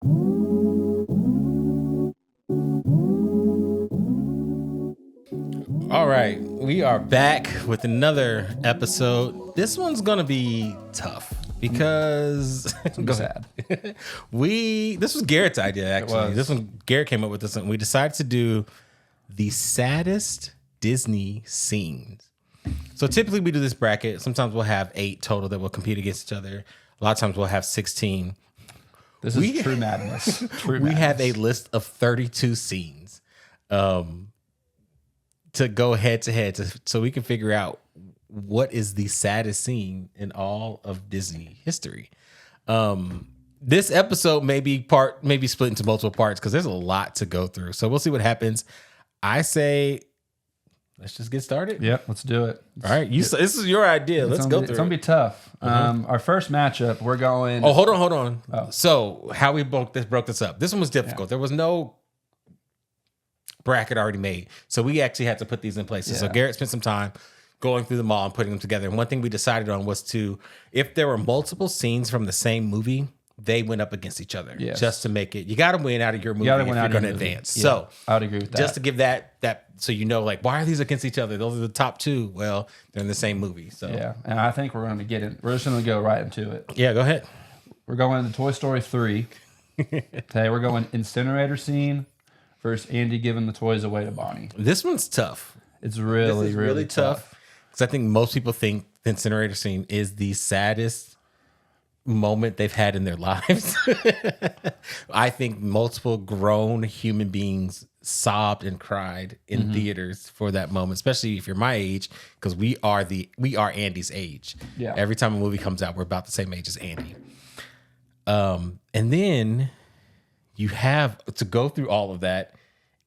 All right, we are back with another episode. This one's gonna be tough because Go sad. this was Garrett's idea actually. This one Garrett came up with this one. We decided to do the saddest Disney scenes. So typically we do this bracket. Sometimes we'll have 8 total that will compete against each other. A lot of times we'll have 16. This is true madness. We have a list of 32 scenes to go head to head so we can figure out what is the saddest scene in all of Disney history. This episode may be split into multiple parts because there's a lot to go through. So we'll see what happens. I say, let's just get started. Yep, let's do it. All right, this is your idea. Let's go through. It's gonna be tough. Our first matchup, we're going. Oh, hold on. Oh. So how we broke this up? This one was difficult. Yeah. There was no bracket already made, so we actually had to put these in place. Yeah. So Garrett spent some time going through them all and putting them together. And one thing we decided on was if there were multiple scenes from the same movie, they went up against each other. Yes. Just to make it, you got to win out of your movie if you're going to advance. Yeah, so I would agree with that. Just to give that, so you know, like, why are these against each other? Those are the top 2. Well, they're in the same movie. So yeah, and I think we're going to get in. We're just going to go right into it. Yeah, go ahead. We're going to Toy Story 3. Okay, we're going incinerator scene versus Andy giving the toys away to Bonnie. This one's tough. It's really tough. Because I think most people think the incinerator scene is the saddest moment they've had in their lives. I think multiple grown human beings sobbed and cried in theaters for that moment, especially if you're my age, because we are Andy's age. Yeah. Every time a movie comes out, we're about the same age as Andy. And then you have to go through all of that,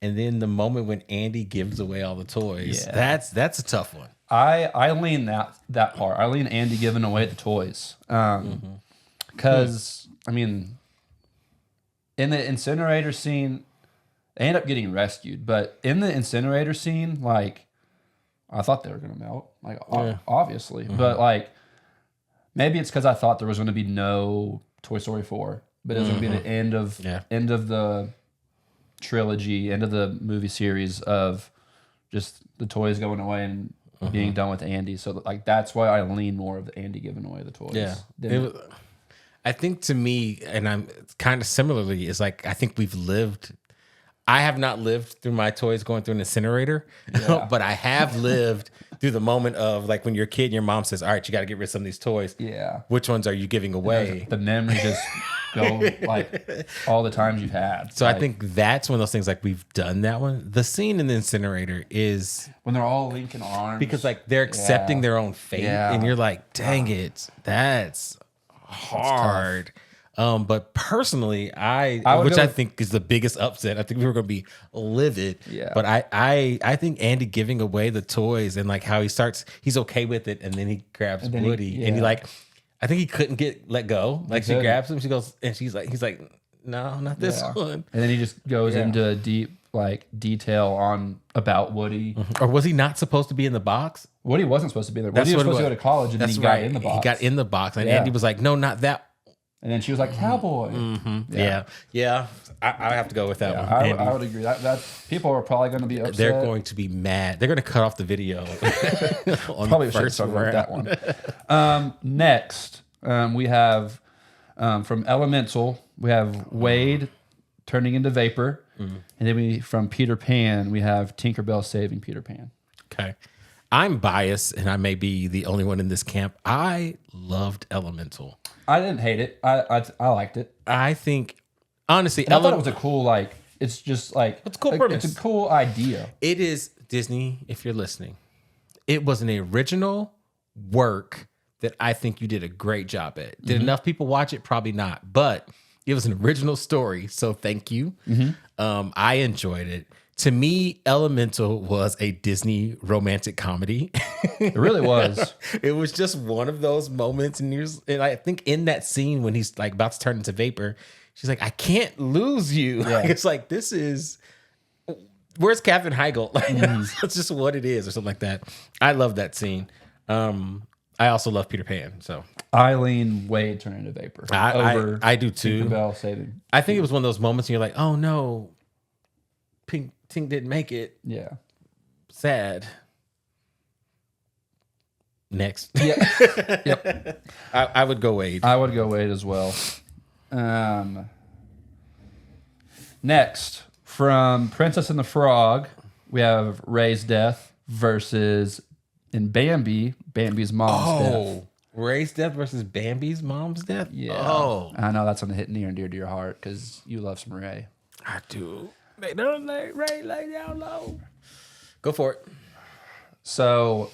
and then the moment when Andy gives away all the toys, that's a tough one. I lean that part. I lean Andy giving away the toys. Because, I mean, in the incinerator scene, they end up getting rescued. But in the incinerator scene, like, I thought they were going to melt. Like, obviously. But, like, maybe it's because I thought there was going to be no Toy Story 4. But it was going to be the end of the trilogy, end of the movie series of just the toys going away and being done with Andy. So, like, that's why I lean more of the Andy giving away the toys. Yeah. I think to me, and I'm kind of similarly, is like, I think I have not lived through my toys going through an incinerator, but I have lived through the moment of, like, when you're a kid and your mom says, all right, you got to get rid of some of these toys. Yeah. Which ones are you giving away? The memories just go, like, all the times you've had. So I think that's one of those things, like, we've done that one. The scene in the incinerator is when they're all linking arms. Because, like, they're accepting their own fate. Yeah. And you're like, dang it, that's hard. But personally, I think is the biggest upset. I think we were going to be livid. Yeah. But I think Andy giving away the toys and, like, how he's okay with it, and then he grabs Woody and he, like, I think he couldn't let go. Like, she grabs him, she goes, and he's like, no, not this one. And then he just goes into a deep, like, detail about Woody. Or was he not supposed to be in the box? Woody wasn't supposed to be there. Woody was supposed to go to college, and then he got in the box. He got in the box, and Andy was like, no, not that. And then she was like, cowboy. Yeah. I have to go with that one. I would agree. That people are probably going to be upset. They're going to be mad. They're going to cut off the video. Probably should start with that one. Next, we have from Elemental, we have Wade turning into Vapor. And then from Peter Pan, we have Tinkerbell saving Peter Pan. Okay. I'm biased, and I may be the only one in this camp. I loved Elemental. I didn't hate it. I liked it. I think, honestly, I thought it was a cool, like, it's just like, it's a cool premise. It's a cool idea. It is, Disney, if you're listening. It was an original work that I think you did a great job at. Did enough people watch it? Probably not. But it was an original story, so thank you. I enjoyed it. To me, Elemental was a Disney romantic comedy. It really was. It was just one of those moments. And I think in that scene when he's, like, about to turn into Vapor, she's like, I can't lose you. Yeah. It's like, this is, where's Katherine Heigl? That's just what it is, or something like that. I love that scene. I also love Peter Pan. So I lean Wade turning into vapor. Over I do too. Tinkerbell saving. I think it was one of those moments and you're like, oh no, Tink didn't make it. Yeah. Sad. Next. Yeah. Yep. I would go Wade. I would go Wade as well. Next, from Princess and the Frog, we have Ray's death versus in Bambi's mom's death. Ray's death versus Bambi's mom's death? Yeah. Oh. I know that's going to hit near and dear to your heart because you love some Ray. I do. They don't let Ray lay down low. Go for it. So,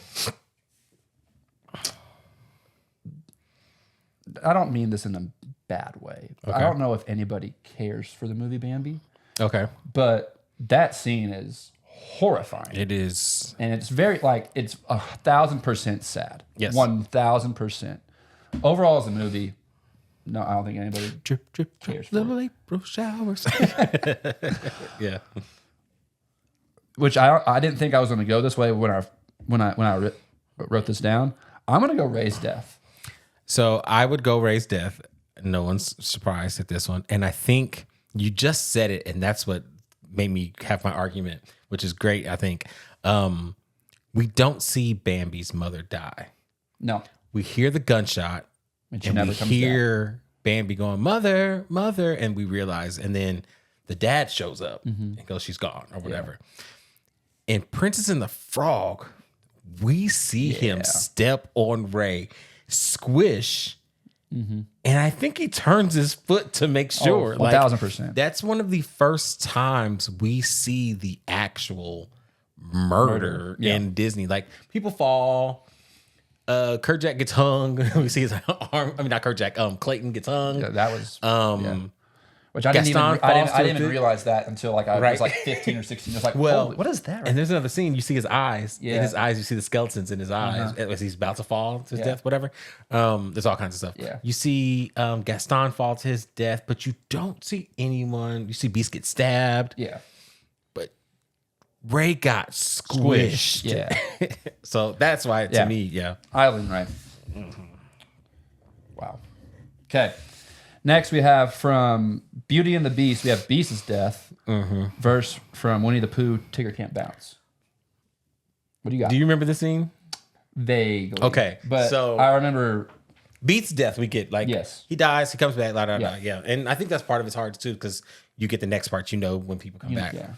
I don't mean this in a bad way. Okay. I don't know if anybody cares for the movie Bambi. Okay. But that scene is horrifying. It is. And it's very, like, it's 1,000% sad. Yes. 1,000%. Overall, as a movie, no, I don't think anybody Drip, drip, cares drip, for it. little April showers. Yeah. Which I didn't think I was going to go this way when I wrote this down. I'm going to go Ray's death. So I would go Ray's death. No one's surprised at this one. And I think you just said it, and that's what made me have my argument, which is great, I think. We don't see Bambi's mother die. No. We hear the gunshot, And she and never we comes hear Bambi going, mother, mother, and we realize, and then the dad shows up and goes, she's gone, or whatever. In Princess and the Frog, we see him step on Ray, squish, and I think he turns his foot to make sure. 1,000%. That's one of the first times we see the actual murder in Disney. Like, people fall. Kerjack gets hung. We see his arm. I mean, not Kerjack. Clayton gets hung. Yeah, that was... Yeah. Which I didn't even it. realize that until like I was like 15 or 16. I was like, Well, holy, what is that? And there's another scene. You see his eyes. Yeah. In his eyes, you see the skeletons in his eyes as he's about to fall to his death, whatever. There's all kinds of stuff. Yeah. You see Gaston fall to his death, but you don't see anyone. You see Beast get stabbed. Yeah. But Ray got squished. Yeah. So that's why, to me, Island, right? Wow. Okay. Next, we have from Beauty and the Beast, we have Beast's death. Verse from Winnie the Pooh, Tigger Can't Bounce. What do you got? Do you remember the scene? Vaguely. Okay, But so- I remember... Beast's death, we get like he dies, he comes back, yeah. And I think that's part of his heart too, because you get the next part, when people come back. Yeah.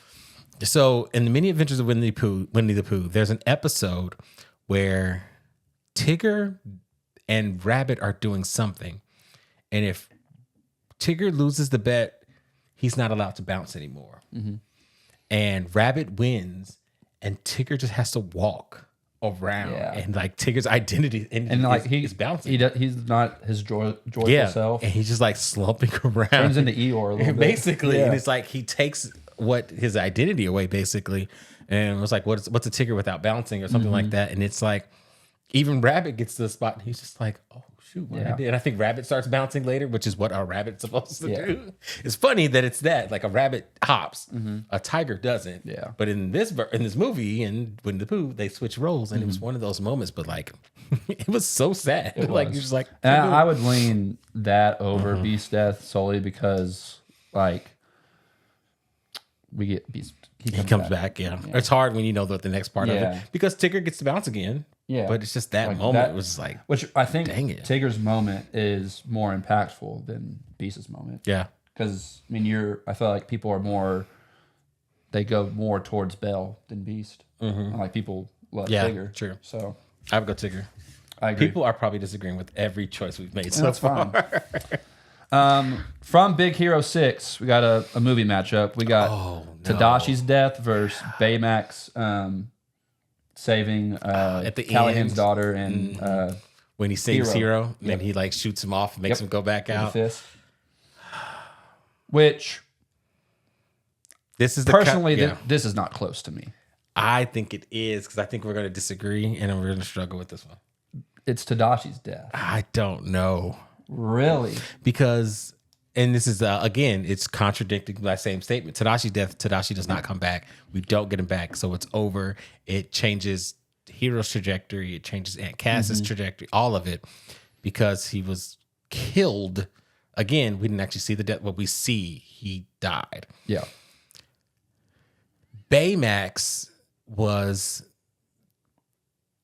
So in the Many Adventures of Winnie the Pooh, there's an episode where Tigger and Rabbit are doing something, and if Tigger loses the bet, he's not allowed to bounce anymore. And Rabbit wins, and Tigger just has to walk around, and like Tigger's identity And like he's bouncing. He's not his joyful self. And he's just like slumping around. Turns into Eeyore a little bit. Basically. And it's like he takes what his identity away, basically. And it was like, what's a Tigger without bouncing or something like that? And it's like, even Rabbit gets to the spot and he's just like, oh shoot, what did I do? And I think Rabbit starts bouncing later, which is what a rabbit's supposed to do. It's funny that it's that. Like a rabbit hops, a tiger doesn't. Yeah. But in this movie, in Winnie the Pooh, they switch roles, and it was one of those moments. But like, it was so sad. Like you're just like, and I would lean that over Beast's death solely because like we get Beast. He comes back. Yeah. It's hard when you know the next part of it because Tigger gets to bounce again. Yeah. But it's just that moment was like, which I think dang it. Tigger's moment is more impactful than Beast's moment. Yeah. Because I mean, I feel like people are more, they go more towards Belle than Beast. Like people love Tigger. True. So I would go Tigger. I agree. People are probably disagreeing with every choice we've made so far. Fine. From Big Hero 6, we got a movie matchup. We got Tadashi's death versus Baymax saving at the Callahan's end, daughter and when he saves Hero, and then he like shoots him off and makes him go back out. Fist. Which this is personally, this is not close to me. I think it is because I think we're going to disagree and we're going to struggle with this one. It's Tadashi's death. I don't know. Really? Because, and this is, again, it's contradicting that same statement. Tadashi's death, Tadashi does not come back. We don't get him back. So it's over. It changes Hero's trajectory. It changes Aunt Cass's trajectory, all of it. because he was killed. Again, we didn't actually see the death. What we see, he died. Yeah. Baymax was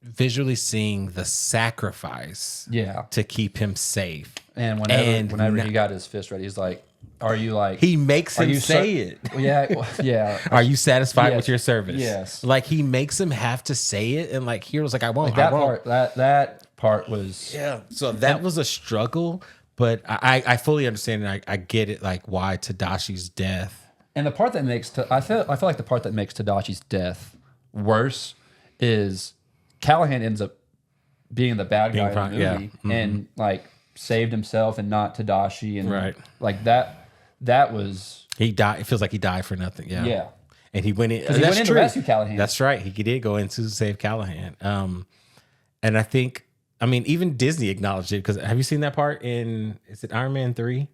visually seeing the sacrifice to keep him safe. And whenever he got his fist ready, he's like, are you like... He makes him say it. Yeah. Are you satisfied with your service? Yes. Like, he makes him have to say it. And like, Hero's like, I won't. Like that part was... Yeah. So that was a struggle. But I fully understand and I get it, like why Tadashi's death. And the part that makes I feel like the part that makes Tadashi's death worse is Callahan ends up being the bad guy in the movie and like saved himself and not Tadashi and like that was he died. It feels like he died for nothing. Yeah. Yeah. And he went in. He went in to rescue Callahan. That's right. He did go in to save Callahan. And I think. I mean, even Disney acknowledged it because have you seen that part in is it Iron Man 3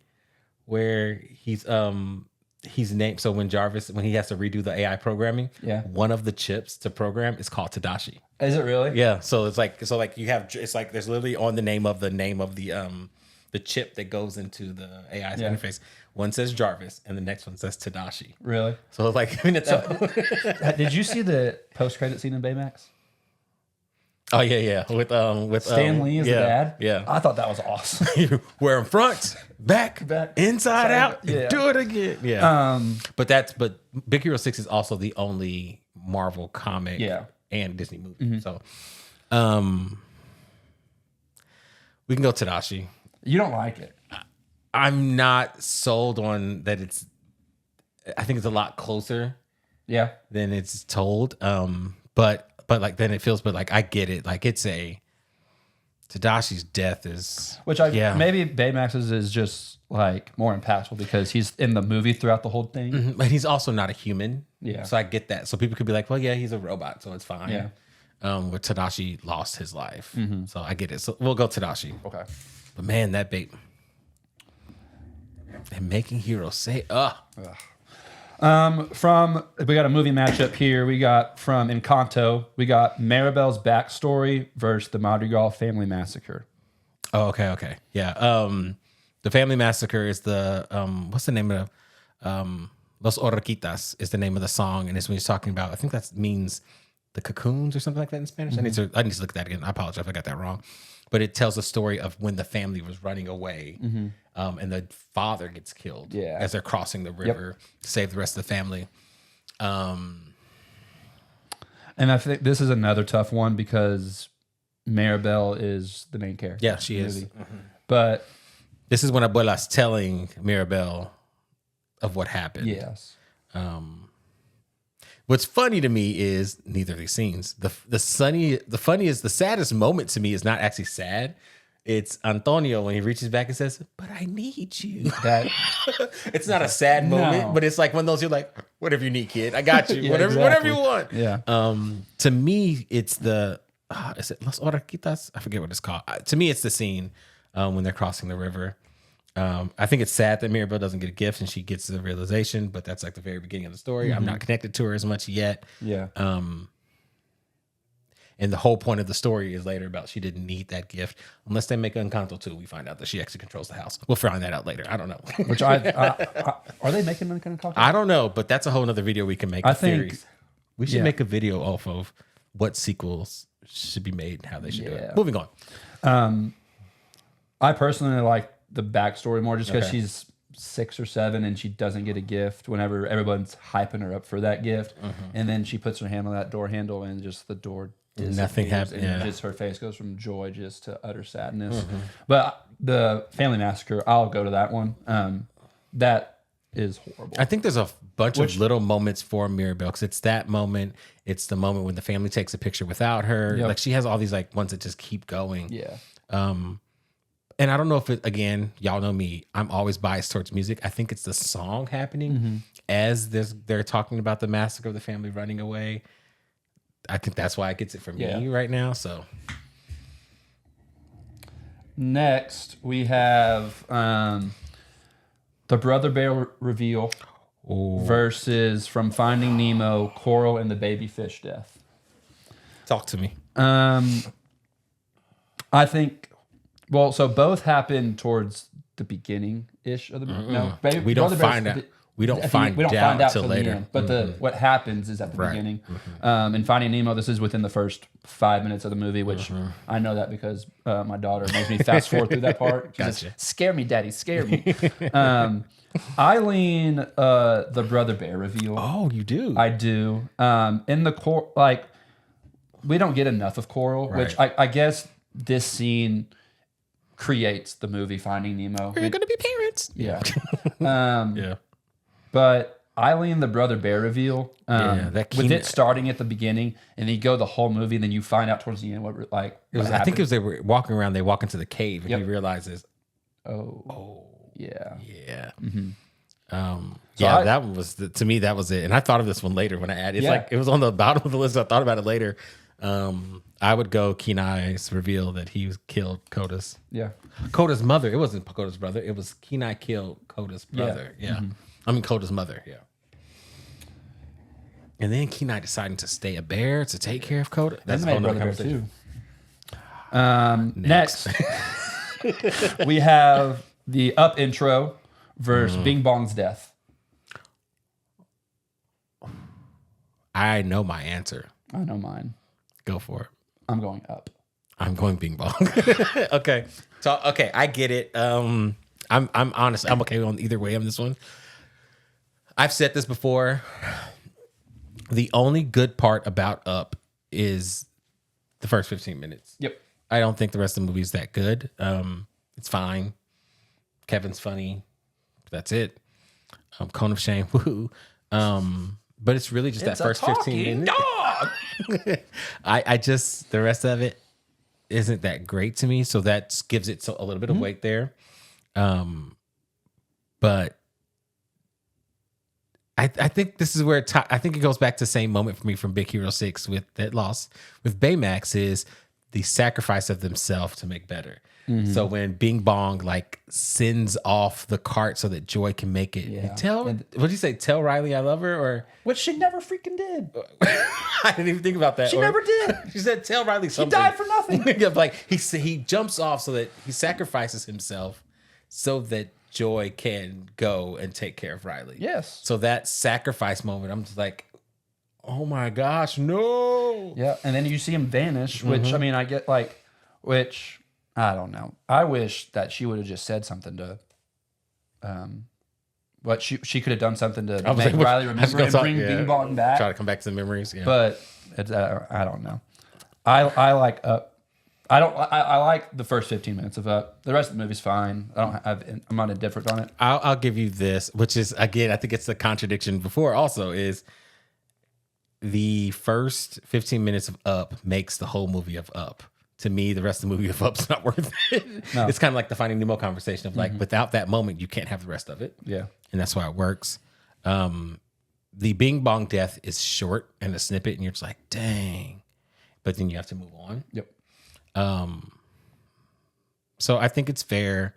where he's named so when he has to redo the AI programming, one of the chips to program is called Tadashi. Is it really? Yeah. So it's like you have it's like there's literally on the name of the chip that goes into the AI interface. One says Jarvis and the next one says Tadashi. Really? So it's like did you see the post-credit scene in Baymax? Oh yeah. With Stan Lee as the dad. Yeah, I thought that was awesome. We're in front, back, inside out. Yeah. Do it again. Yeah. But Big Hero 6 is also the only Marvel comic and Disney movie. So, we can go Tadashi. You don't like it. I'm not sold on that. I think it's a lot closer. Yeah. Than it's told. But like then it feels, but like I get it. Like it's Tadashi's death is maybe Baymax's is just like more impactful because he's in the movie throughout the whole thing. Mm-hmm. But he's also not a human. Yeah. So I get that. So people could be like, well, yeah, he's a robot, so it's fine. Yeah. Where Tadashi lost his life. Mm-hmm. So I get it. So we'll go Tadashi. Okay. But man, that bait and making heroes say we got a movie matchup here. We got from Encanto. We got Maribel's backstory versus the Madrigal family massacre. Oh, okay. Yeah. The family massacre is the what's the name of Los Orquitas is the name of the song, and it's when he's talking about. I think that means the cocoons or something like that in Spanish. Mm-hmm. I need to look at that again. I apologize if I got that wrong, but it tells the story of when the family was running away. Mm-hmm. And the father gets killed as they're crossing the river to save the rest of the family. And I think this is another tough one because Maribel is the main character. Yeah, she is. Mm-hmm. But this is when Abuela's telling Maribel of what happened. Yes. What's funny to me is neither of these scenes. The saddest moment to me is not actually sad. It's Antonio when he reaches back and says, "But I need you." It's not a sad moment, but it's like one of those you're like, "Whatever you need, kid, I got you. Whatever you want." Yeah. To me, it's the is it Las Orquitas? I forget what it's called. To me, it's the scene when they're crossing the river. I think it's sad that Mirabelle doesn't get a gift and she gets the realization, but that's like the very beginning of the story. Mm-hmm. I'm not connected to her as much yet. Yeah. And the whole point of the story is later about she didn't need that gift. Unless they make Encanto 2, we find out that she actually controls the house. We'll find that out later. I don't know. Which are they making Encanto? I don't know, but that's a whole other video we can make. I think we should make a video off of what sequels should be made and how they should do it. Moving on. I personally like the backstory more just because she's 6 or 7 and she doesn't get a gift whenever everyone's hyping her up for that gift. Mm-hmm. And then she puts her hand on that door handle and just the door nothing happens. And just her face goes from joy just to utter sadness. Mm-hmm. But the family massacre, I'll go to that one. That is horrible. I think there's a bunch of little moments for Mirabelle because it's that moment. It's the moment when the family takes a picture without her. Yep. Like she has all these like ones that just keep going. Yeah. And I don't know if it, again, y'all know me, I'm always biased towards music. I think it's the song happening as they're talking about the massacre of the family running away. I think that's why it gets it for me right now. So next we have the Brother Bear reveal versus From Finding Nemo, Coral and the Baby Fish death. Talk to me. I think Well, so both happen towards the beginning ish of the movie. No, We don't find out. We don't find out till later. the end. But what happens is at the beginning. In Finding Nemo, this is within the first 5 minutes of the movie, which I know that because my daughter makes me fast forward through that part. Gotcha. Scare me, Daddy, scare me. I lean the Brother Bear reveal. Oh, you do? I do. In the core, like, we don't get enough of Coral, which I guess this scene creates the movie Finding Nemo. We're going to be parents. Yeah. Yeah. But I lean the Brother Bear reveal. With it starting at the beginning, and then you go the whole movie, and then you find out towards the end what happened. I think it was they were walking around. They walk into the cave, and he realizes, yeah. That was to me. That was it. And I thought of this one later when I added. It's like it was on the bottom of the list. I thought about it later. I would go Kenai's reveal that he killed Koda's. Yeah. Koda's mother. It wasn't Koda's brother. It was Kenai killed Koda's brother. Yeah. I mean Koda's mother. Yeah. And then Kenai deciding to stay a bear to take care of Koda. That's a whole nother conversation. Next, we have the Up intro versus Bing Bong's death. I know my answer. I know mine. Go for it. I'm going Up. I'm going Bing Bong. Okay. So I get it. I'm honest. I'm okay on either way on this one. I've said this before. The only good part about Up is the first 15 minutes. Yep. I don't think the rest of the movie is that good. It's fine. Kevin's funny. That's it. Cone of Shame. Woohoo. But it's really just that first 15 minutes. Dog. I just, the rest of it isn't that great to me. So that gives it a little bit of weight there. But I think this is where I think it goes back to the same moment for me from Big Hero 6 with that loss with Baymax is the sacrifice of themselves to make better. So when Bing Bong like sends off the cart so that Joy can make it, what did you say? Tell Riley I love her, or which she never freaking did. I didn't even think about that. She never did. She said tell Riley something. He died for nothing. Like he jumps off so that he sacrifices himself so that Joy can go and take care of Riley. Yes. So that sacrifice moment, I'm just like, oh my gosh, no. Yeah, and then you see him vanish, which I mean, I get which I don't know. I wish that she would have just said something to, what she could have done something to make Riley remember and bring Bing Bong back. Try to come back to the memories. Yeah. But it's, I don't know. I like Up. I like the first 15 minutes of Up. The rest of the movie's fine. I'm not indifferent on it. I'll give you this, which is again, I think it's the contradiction before. Also, is the first 15 minutes of Up makes the whole movie of Up. To me, the rest of the movie of Up's not worth it. No. It's kind of like the Finding Nemo conversation of like, without that moment, you can't have the rest of it. Yeah, and that's why it works. The Bing Bong death is short and a snippet, and you're just like, dang. But then you have to move on. Yep. So I think it's fair.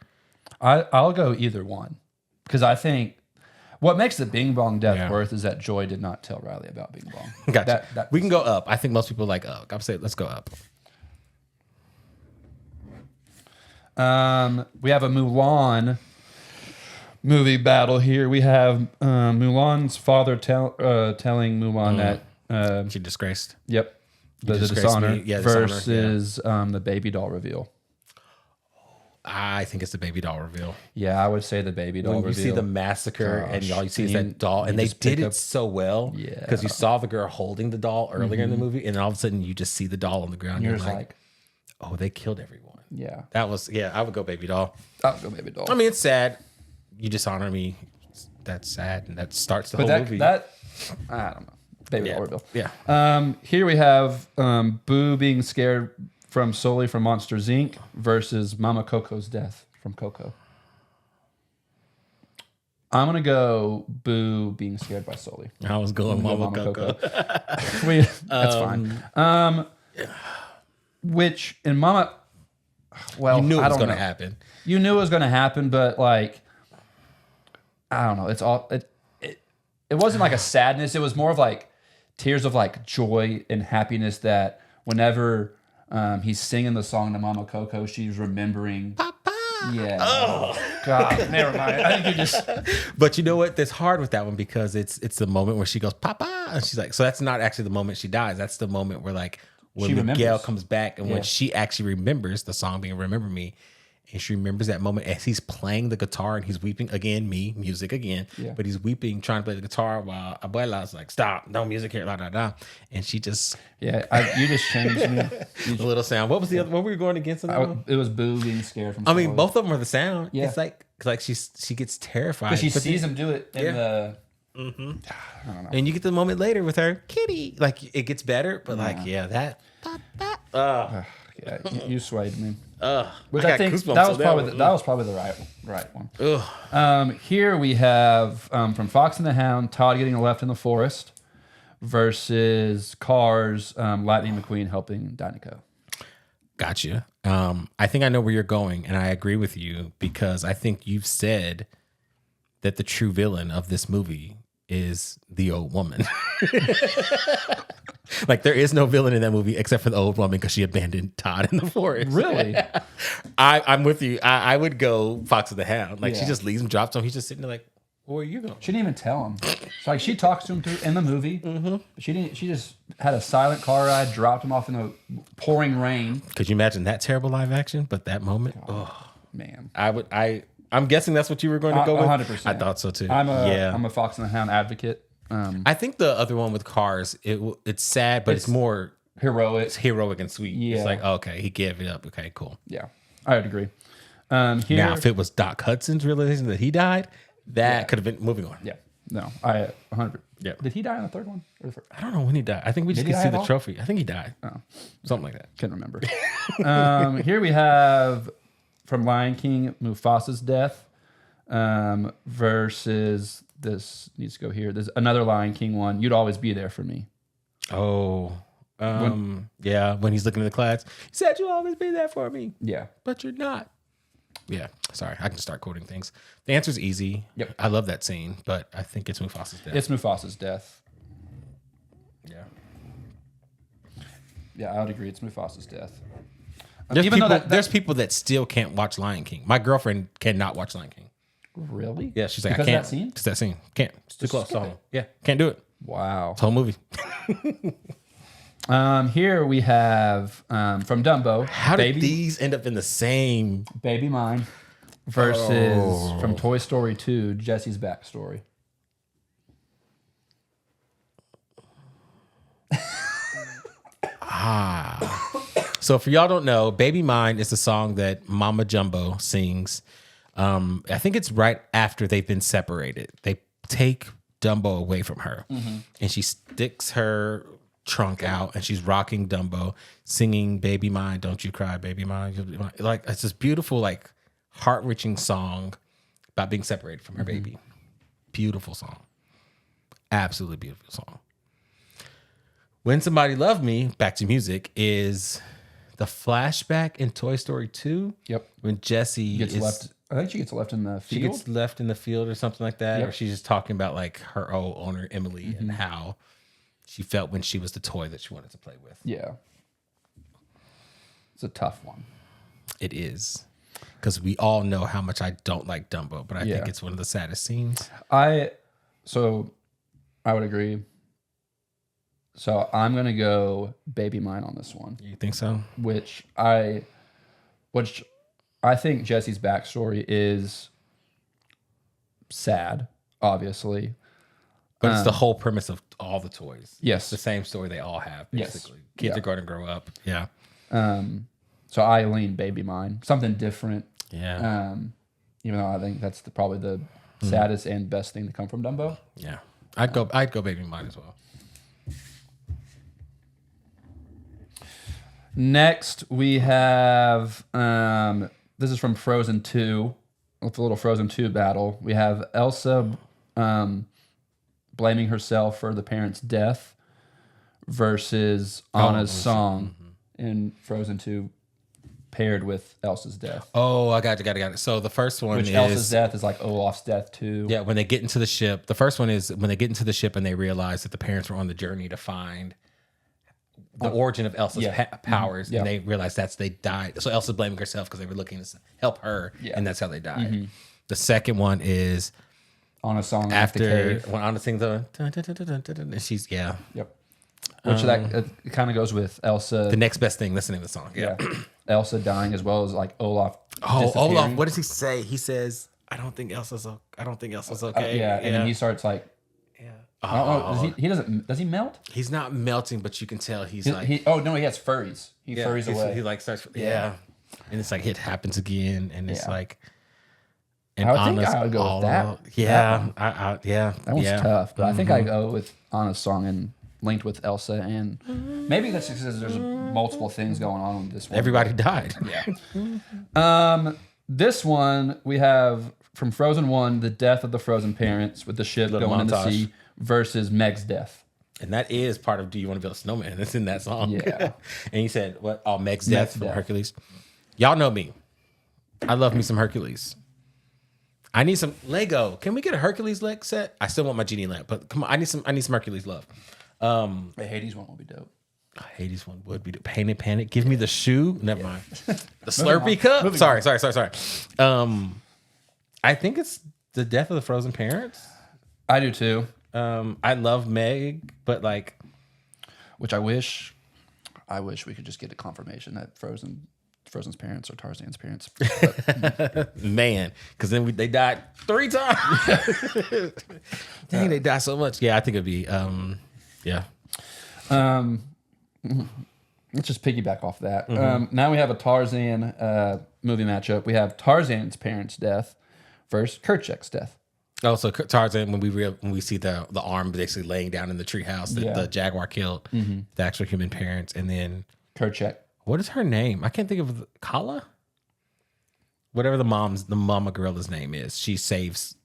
I'll go either one because I think what makes the Bing Bong death worth is that Joy did not tell Riley about Bing Bong. Gotcha. We can go Up. I think most people like Up. I'll say let's go Up. We have a Mulan movie battle here. We have Mulan's father telling Mulan that she disgraced. Yep. The dishonor versus the baby doll reveal. I think it's the baby doll reveal. Yeah, I would say the baby doll reveal. You see the massacre and all you see is that doll. And they did it so well. Yeah. Because you saw the girl holding the doll earlier in the movie. And then all of a sudden you just see the doll on the ground. You're like, oh, they killed everyone. Yeah. That was, I would go baby doll. I would go baby doll. I mean, it's sad. You dishonor me. That's sad. And that starts the whole movie. I don't know. Baby doll reveal. Yeah. Here we have Boo being scared solely from Monsters, Inc. versus Mama Coco's death from Coco. I'm going to go Boo being scared by Sully. I was going Mama Coco. That's fine. Which, in Mama... Well, you knew it was going to happen. You knew it was going to happen, but like, I don't know. It's all... It wasn't like a sadness. It was more of like tears of like joy and happiness that whenever He's singing the song to Mama Coco. She's remembering. Papa. Yeah. Oh. God, never mind. I think you just. But you know what? That's hard with that one because it's the moment where she goes, Papa. And she's like, so that's not actually the moment she dies. That's the moment where like when Miguel remembers. comes back and when she actually remembers the song being Remember Me. And she remembers that moment as he's playing the guitar and he's weeping again, music again. Yeah. But he's weeping, trying to play the guitar while Abuela's like, stop, no music here, la da da. And she just Yeah, you just changed me. the little sound. What was the other? What were you going against? On that one? It was Boo being scared from. I mean, both of them are the sound. Yeah. It's like she gets terrified Because she sees him do it in the. I don't know. And you get the moment later with her kitty. Like it gets better, but like that. Yeah, you swayed me. Which I I think goosebumps that was on that probably the right one. Ugh. Here we have from Fox and the Hound, Todd getting left in the forest versus Cars, Lightning McQueen helping Dinoco. Gotcha. I think I know where you're going, and I agree with you because I think you've said that the true villain of this movie is the old woman. Like there is no villain in that movie except for the old woman because she abandoned Todd in the forest. Really? I'm with you. I would go Fox of the Hound. Like she Yeah. just leaves him, drops him. He's just sitting there like, where are you going? She didn't even tell him. So like she talks to him in the movie. But she didn't. She just had a silent car ride, dropped him off in the pouring rain. Could you imagine that terrible live action? But that moment, Man, I'm guessing that's what you were going to go with. 100%. I thought so too. I'm a Fox and the Hound advocate. I think the other one with Cars, it's sad, but it's more Heroic. heroic and sweet. Yeah. It's like, okay, he gave it up. Okay, cool. Yeah, I would agree. Here, Now, if it was Doc Hudson's realization that he died, that could have been moving on. yeah, no, I 100. Yeah. Did he die in the third one or the first? I don't know when he died. I think we just Did he could die see at the all? trophy. I think he died. Something like that. Can't remember. Here we have from Lion King, Mufasa's death versus this needs to go here. There's another Lion King one. You'd always be there for me. Oh, yeah. When he's looking at the clouds, he said, "You'll always be there for me," Yeah. but you're not. Yeah, sorry. I can start quoting things. The answer's easy. Yep. I love that scene, but I think it's Mufasa's death. It's Mufasa's death. Yeah. Yeah, I would agree. It's Mufasa's death. There's people that still can't watch Lion King. My girlfriend cannot watch Lion King. Really? Yeah, she's like, Because I can't. of that scene? It's that scene. Can't. It's too close to skip home. it. Yeah, can't do it. Wow. It's a whole movie. Here we have from Dumbo. How did these end up in the same? Baby Mine versus from Toy Story 2, Jesse's backstory. So for y'all don't know, Baby Mine is the song that Mama Jumbo sings. I think it's right after they've been separated. They take Dumbo away from her, and she sticks her trunk out, and she's rocking Dumbo, singing "Baby Mine, Don't You Cry, Baby Mine." Like it's this beautiful, like heart-wrenching song about being separated from her baby. Beautiful song, absolutely beautiful song. When Somebody Loved Me, back to music, is the flashback in Toy Story 2. Yep. When Jessie Gets is left. I think she gets left in the field. she gets left in the field or something like that, Yep. or she's just talking about like her old owner Emily and how she felt when she was the toy that she wanted to play with. Yeah. It's a tough one. It is, because we all know how much I don't like Dumbo, but I think it's one of the saddest scenes. I would agree. So I'm gonna go Baby Mine on this one, You think so? which I think Jesse's backstory is sad, obviously. But it's the whole premise of all the toys. Yes. It's the same story they all have, Yes. basically. Kids Yeah. are going to grow up. Yeah. So I lean Baby Mine, something different. Yeah. Even though I think that's probably the saddest and best thing to come from Dumbo. Yeah. I'd go Baby Mine as well. Next, we have this is from Frozen 2. With a little Frozen 2 battle. We have Elsa blaming herself for the parents' death versus Anna's song in Frozen 2 paired with Elsa's death. Oh, I got it. So the first one Which is Elsa's death is like Olaf's death too. yeah, when they get into the ship. The first one is when they get into the ship and they realize that the parents were on the journey to find the origin of Elsa's powers, Yeah. and they realized they died. So Elsa's blaming herself because they were looking to help her, and that's how they died. The second one is On a song after when Anna sings the dun, dun, dun, dun, dun, dun, dun, and she's Yep. Which that it kind of goes with Elsa. the next best thing. Listening to the song, Yeah. Elsa dying as well as like Olaf. Olaf, disappearing. what does he say? He says, "I don't think Elsa's okay." And then he starts like. I don't know. He doesn't. Does he melt? He's not melting, but you can tell he's like. He has furries. He furries away. He like starts. Yeah. And it's like it happens again, and it's like. And I think I would go with that. Yeah, That one's tough, but I think I go with Anna's song and linked with Elsa, and maybe that's just because there's multiple things going on with this one. Everybody died. Yeah. This one we have from Frozen 1, the death of the frozen parents with the ship going in the sea versus Meg's death. And that is part of Do You Want to Build a Snowman? That's in that song. Yeah. And he said, what? Oh, Meg's death from Hercules. Y'all know me. I love me some Hercules. I need some Lego. Can we get a Hercules leg set? I still want my genie lamp, but come on, I need some Hercules love. The Hades one will be dope. Hades one would be dope. Painted Panic. Give me the shoe. Never mind. The Slurpee cup. Sorry. I think it's the death of the frozen parents. I do too. I love Meg, but like, which I wish we could just get a confirmation that Frozen's parents are Tarzan's parents. Man, because then they died 3 times. Dang, they died so much. Yeah, I think it'd be, yeah. Let's just piggyback off that. Now we have a Tarzan movie matchup. We have Tarzan's parents' death versus Kerchak's death. Oh, so Tarzan, when we see the arm basically laying down in the treehouse that the jaguar killed, the actual human parents, and then Kerchak. What is her name? I can't think of Kala. Whatever the mama gorilla's name is, she saves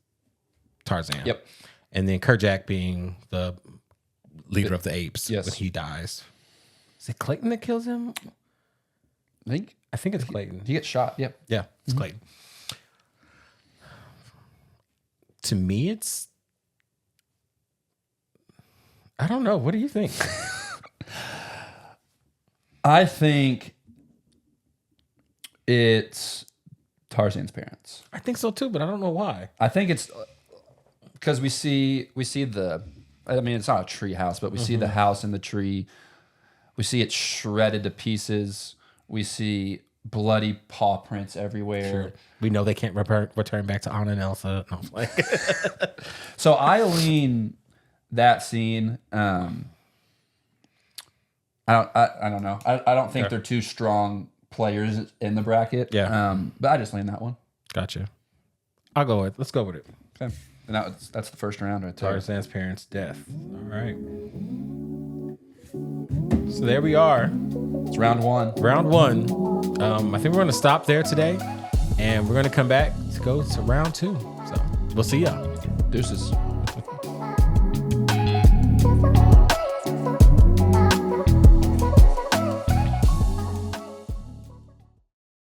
Tarzan. Yep. And then Kerchak being the leader of the apes when he dies. Is it Clayton that kills him? I think it's Clayton. He gets shot. Yep. Yeah, it's Clayton. To me, it's... I don't know. What do you think? I think it's Tarzan's parents. I think so too, but I don't know why. I think it's because we see the... I mean, it's not a tree house, but we see the house in the tree. We see it shredded to pieces. We see bloody paw prints everywhere. Sure. We know they can't return back to Anna and Elsa. No, so I lean that scene. I don't know. I don't think they're two strong players in the bracket. Yeah. But I just lean that one. Gotcha. Let's go with it. Okay. And that's the first round right there. Tarzan's parents' death. All right. So there we are. It's round one. Round one. I think we're going to stop there today, and we're going to come back to go to round 2. So we'll see y'all. Deuces. Just